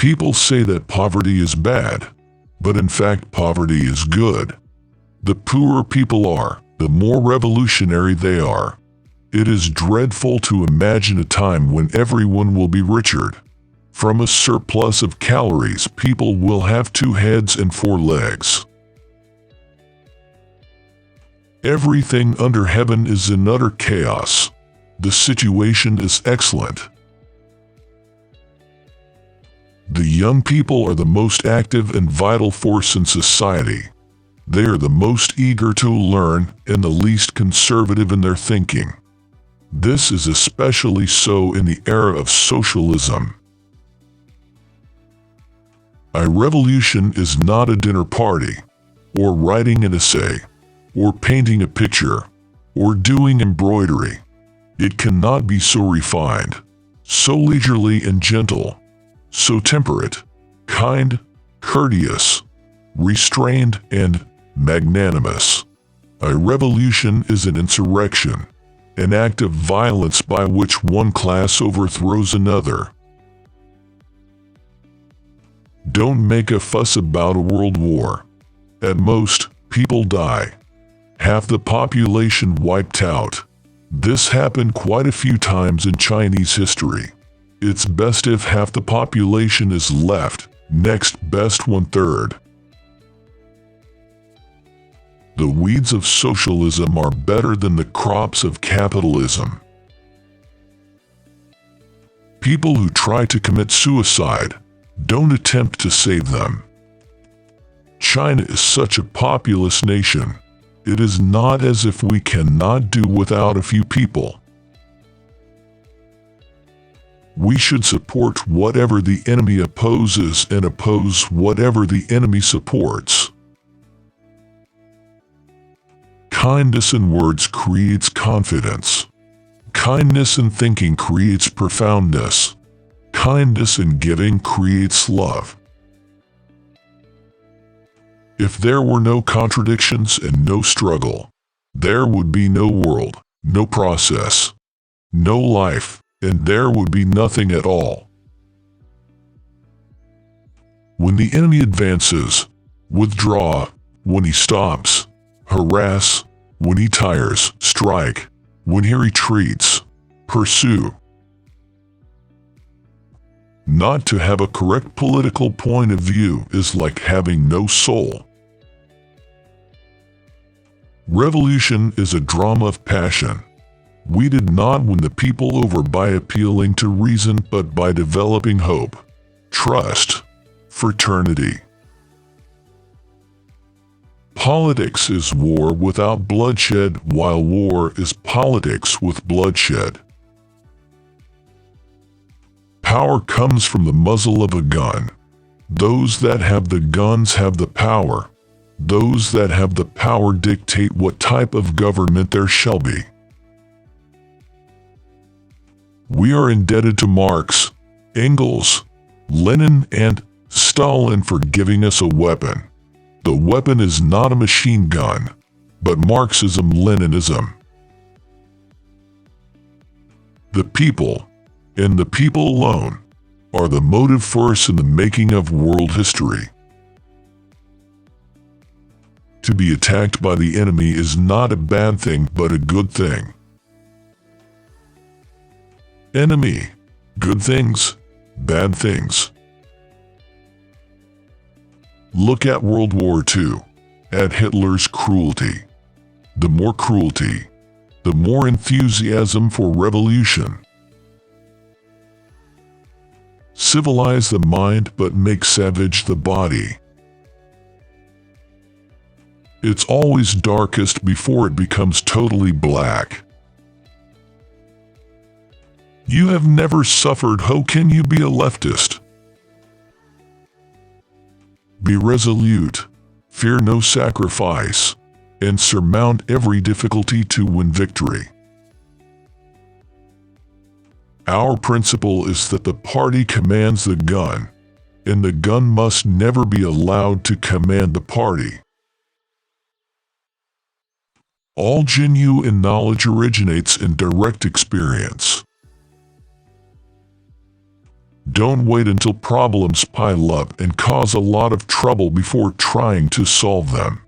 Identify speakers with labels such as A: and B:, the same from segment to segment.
A: People say that poverty is bad, but in fact poverty is good. The poorer people are, the more revolutionary they are. It is dreadful to imagine a time when everyone will be richer. From a surplus of calories, people will have 2 heads and 4 legs. Everything under heaven is in utter chaos. The situation is excellent. The young people are the most active and vital force in society. They are the most eager to learn and the least conservative in their thinking. This is especially so in the era of socialism. A revolution is not a dinner party, or writing an essay, or painting a picture, or doing embroidery. It cannot be so refined, so leisurely and gentle, so temperate, kind, courteous, restrained, and magnanimous. A revolution is an insurrection, an act of violence by which one class overthrows another. Don't make a fuss about a world war. At most, people die. Half the population wiped out. This happened quite a few times in Chinese history. It's best if half the population is left, next best 1/3. The weeds of socialism are better than the crops of capitalism. People who try to commit suicide, don't attempt to save them. China is such a populous nation. It is not as if we cannot do without a few people. We should support whatever the enemy opposes and oppose whatever the enemy supports. Kindness in words creates confidence. Kindness in thinking creates profoundness. Kindness in giving creates love. If there were no contradictions and no struggle, there would be no world, no process, no life, and there would be nothing at all. When the enemy advances, withdraw. When he stops, harass. When he tires, strike. When he retreats, pursue. Not to have a correct political point of view is like having no soul. Revolution is a drama of passion. We did not win the people over by appealing to reason but by developing hope, trust, fraternity. Politics is war without bloodshed, while war is politics with bloodshed. Power comes from the muzzle of a gun. Those that have the guns have the power. Those that have the power dictate what type of government there shall be. We are indebted to Marx, Engels, Lenin, and Stalin for giving us a weapon. The weapon is not a machine gun, but Marxism-Leninism. The people, and the people alone, are the motive force in the making of world history. To be attacked by the enemy is not a bad thing but a good thing. Enemy, good things, bad things. Look at World War II, at Hitler's cruelty. The more cruelty, the more enthusiasm for revolution. Civilize the mind but make savage the body. It's always darkest before it becomes totally black. You have never suffered, how can you be a leftist? Be resolute, fear no sacrifice, and surmount every difficulty to win victory. Our principle is that the party commands the gun, and the gun must never be allowed to command the party. All genuine knowledge originates in direct experience. Don't wait until problems pile up and cause a lot of trouble before trying to solve them.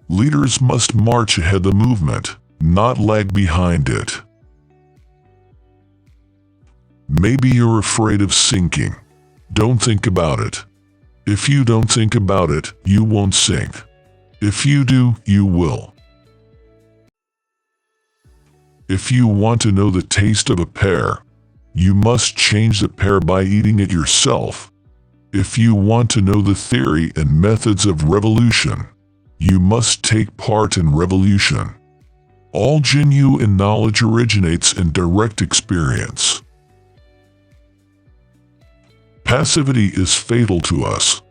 A: Leaders must march ahead of the movement, not lag behind it. Maybe you're afraid of sinking. Don't think about it. If you don't think about it, you won't sink. If you do, you will. If you want to know the taste of a pear, you must change the pear by eating it yourself. If you want to know the theory and methods of revolution, you must take part in revolution. All genuine knowledge originates in direct experience. Passivity is fatal to us.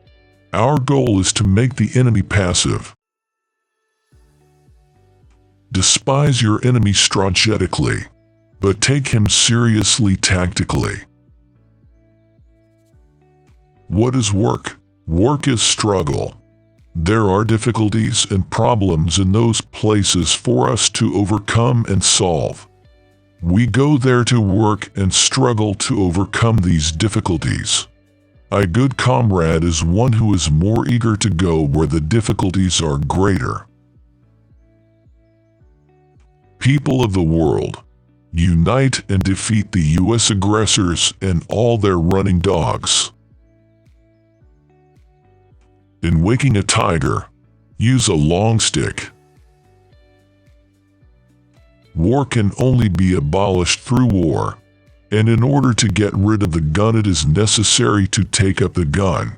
A: Our goal is to make the enemy passive. Despise your enemy strategically, but take him seriously tactically. What is work? Work is struggle. There are difficulties and problems in those places for us to overcome and solve. We go there to work and struggle to overcome these difficulties. A good comrade is one who is more eager to go where the difficulties are greater. People of the world, unite and defeat the U.S. aggressors and all their running dogs. In waking a tiger, use a long stick. War can only be abolished through war, and in order to get rid of the gun it is necessary to take up the gun.